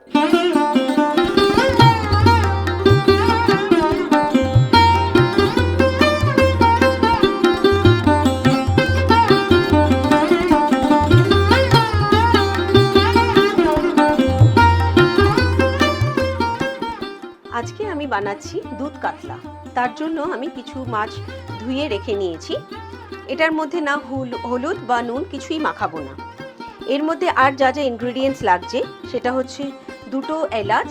আজকে আমি বানাচ্ছি দুধ কাতলা। তার জন্য আমি কিছু মাছ ধুয়ে রেখে নিয়েছি। এটার মধ্যে না হলুদ বা নুন কিছুই মাখাবো না। এর মধ্যে আর যা যা ইনগ্রেডিয়েন্টস লাগছে সেটা হচ্ছে দুটো এলাচ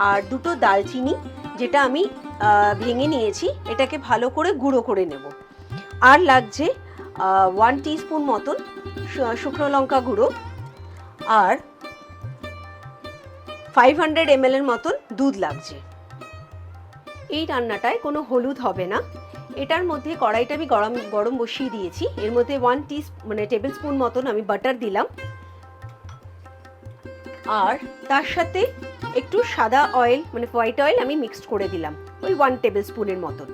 আর দুটো দালচিনি, যেটা আমি ভেঙে নিয়েছি, এটাকে ভালো করে গুঁড়ো করে নেব। আর লাগছে 1 টিস্পুন মতন শুকনো লঙ্কা গুঁড়ো আর 500 ml এর মতন দুধ লাগছে। এই রান্নাটায় কোনো হলুদ হবে না। এটার মধ্যে কড়াইটা আমি গরম বসিয়ে দিয়েছি। এর মধ্যে 1 টেবিল স্পুন মতন আমি বাটার দিলাম আর তার সাথে একটু সাদা অয়েল হোয়াইট অয়েল আমি মিক্সড করে দিলাম, ওই 1 টেবিল স্পুনের মতন।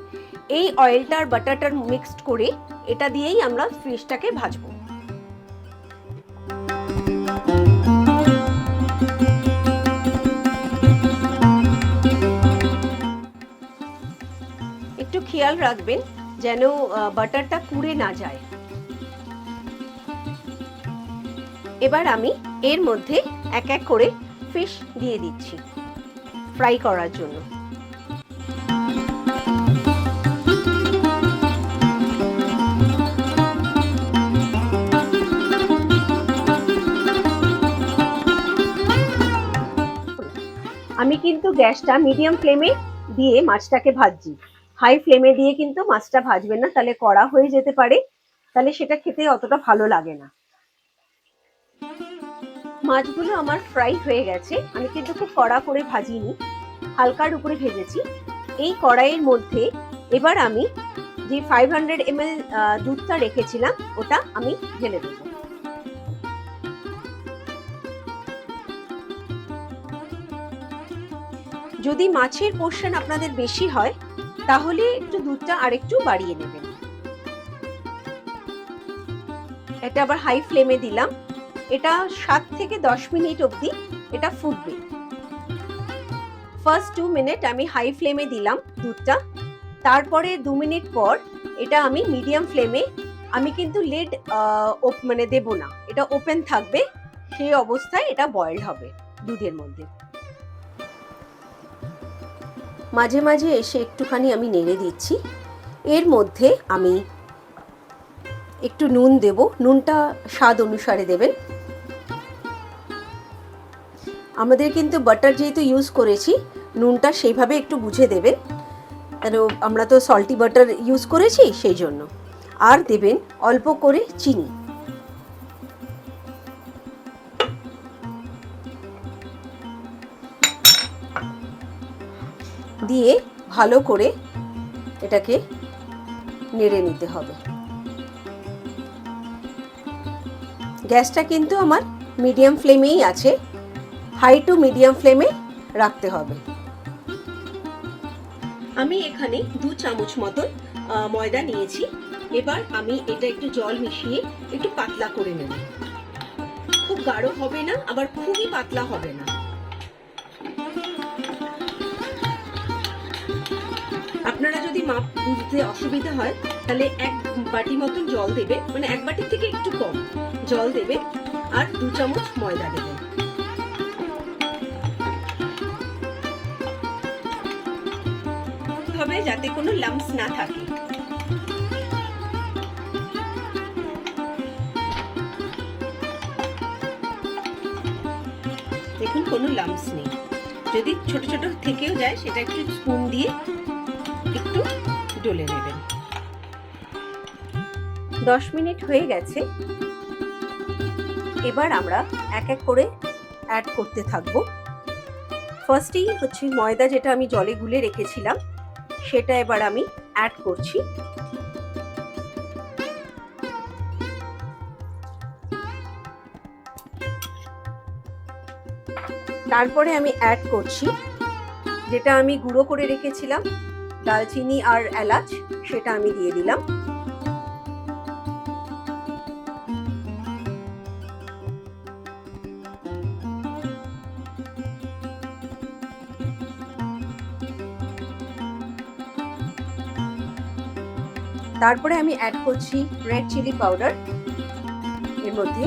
এই অয়েলটা আর বাটারটার মিক্সড করে এটা দিয়েই আমরা ফিশটাকে ভাজবো। একটু খেয়াল রাখবেন যেন বাটারটা পুড়ে না যায়। এবার আমি এর মধ্যে এক এক করে ফিশ দিয়ে দিচ্ছি ফ্রাই করার জন্য। আমি কিন্তু গ্যাসটা মিডিয়াম ফ্লেমে দিয়ে মাছটাকে ভাজছি। হাই ফ্লেমে দিয়ে কিন্তু মাছটা ভাজবেন না, তাহলে কড়া হয়ে যেতে পারে, তাহলে সেটা খেতে অতটা ভালো লাগে না। মাছগুলো আমার ফ্রাই হয়ে গেছে। আমি কিন্তু খুব কড়া করে ভাজিনি, হালকার উপরে ভেজেছি। এই কড়াইয়ের মধ্যে এবার আমি যে 500 ml দুধটা রেখেছিলাম ওটা আমি ঢেলে দেব। যদি মাছের পোর্শন আপনাদের বেশি হয় তাহলে একটু দুধটা আরেকটু বাড়িয়ে নেবেন। এটা আবার হাই ফ্লেমে দিলাম। এটা 7 থেকে 10 মিনিট অবধি এটা ফুটবে। ফার্স্ট 2 মিনিট আমি হাই ফ্লেমে দিলাম দুধটা, তারপরে 2 মিনিট পর এটা আমি মিডিয়াম ফ্লেমে, আমি কিন্তু লিড দেব না, এটা ওপেন থাকবে, সেই অবস্থায় এটা বয়েলড হবে দুধের মধ্যে। মাঝে মাঝে এসে একটুখানি আমি নেড়ে দিচ্ছি। এর মধ্যে আমি একটু নুন দেব, নুনটা স্বাদ অনুসারে দেবেন। আমাদের কিন্তু বাটার যেহেতু ইউজ করেছি, নুনটা সেইভাবে একটু বুঝে দেবেন, কারণ আমরা তো সল্টি বাটার ইউজ করেছি সেই জন্য। আর দেবেন অল্প করে চিনি। দিয়ে ভালো করে এটাকে নেড়ে নিতে হবে। গ্যাসটা কিন্তু আমার মিডিয়াম ফ্লেমেই আছে, হাই টু মিডিয়াম ফ্লেমে রাখতে হবে। আমি এখানে 2 চামচ মতন ময়দা নিয়েছি। এবার আমি এটা একটু জল মিশিয়ে একটু পাতলা করে নেব। খুব গাঢ় হবে না, আবার খুবই পাতলা হবে না। আপনারা যদি মাপ বুঝতে অসুবিধা হয় তাহলে 1 বাটি মতন জল দেবে, 1 বাটির থেকে একটু কম জল দেবে আর 2 চামচ ময়দা দেবে। হবে যাতে কোনো লাম্পস না থাকে। দেখুন কোনো লাম্পস নেই। যদি ছোট ছোট থেকেও যায় সেটা একটু স্পুন দিয়ে একটু ডলে নেবেন। 10 মিনিট হয়ে গেছে। এবার আমরা এক এক করে অ্যাড করতে থাকবো। ফার্স্টেই হচ্ছে ময়দা, যেটা আমি জলে গুলে রেখেছিলাম সেটা এবার আমি অ্যাড করছি। তারপরে আমি অ্যাড করছি যেটা আমি গুঁড়ো করে রেখেছিলাম দালচিনি আর এলাচ, সেটা আমি দিয়ে দিলাম। তারপরে আমি অ্যাড করছি রেড চিলি পাউডার এর মধ্যে,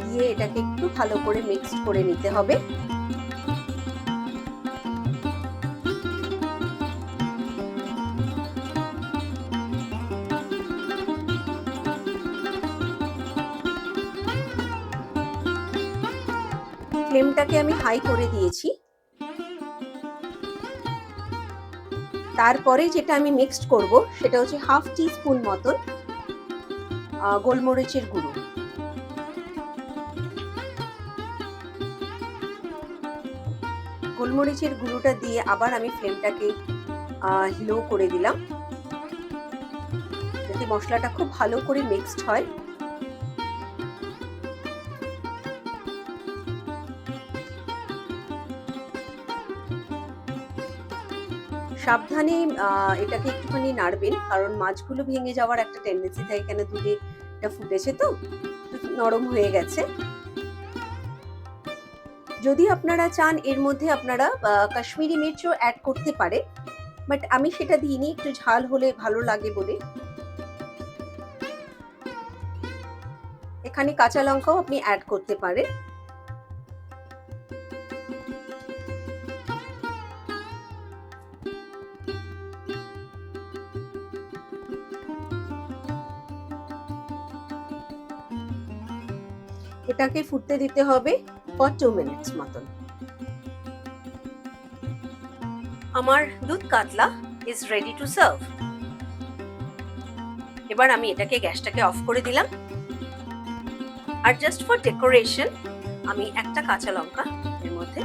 দিয়ে এটাকে একটু ভালো করে মিক্সড করে নিতে হবে। ফ্লেমটাকে আমি হাই করে দিয়েছি। তারপরে যেটা আমি মিক্সড করব সেটা হচ্ছে হাফ টিস্পুন মতন গোলমরিচের গুঁড়ো। গোলমরিচের গুঁড়োটা দিয়ে আবার আমি ফ্লেমটাকে লো করে দিলাম, যাতে মশলাটা খুব ভালো করে মিক্সড হয়। সাবধানে এটাকে একটুখানি নাড়বেন, কারণ মাছগুলো ভেঙে যাওয়ার একটা টেন্ডেন্সি থাকে, কেন দুধে এটা ফুটেছে তো নরম হয়ে গেছে। যদি আপনারা চান এর মধ্যে আপনারা কাশ্মীরি মির্চও অ্যাড করতে পারে, বাট আমি সেটা দিইনি, একটু ঝাল হলে ভালো লাগে বলে। এখানে কাঁচা লঙ্কাও আপনি অ্যাড করতে পারেন। এটাকে ফুটতে দিতে হবে ফর 2 মিনিটস মতন। আমার দুধ কাতলা ইজ রেডি টু সার্ভ। এবার আমি এটাকে গ্যাসটাকে অফ করে দিলাম, আর জাস্ট ফর ডেকোরেশন আমি একটা কাঁচা লঙ্কা এর মধ্যে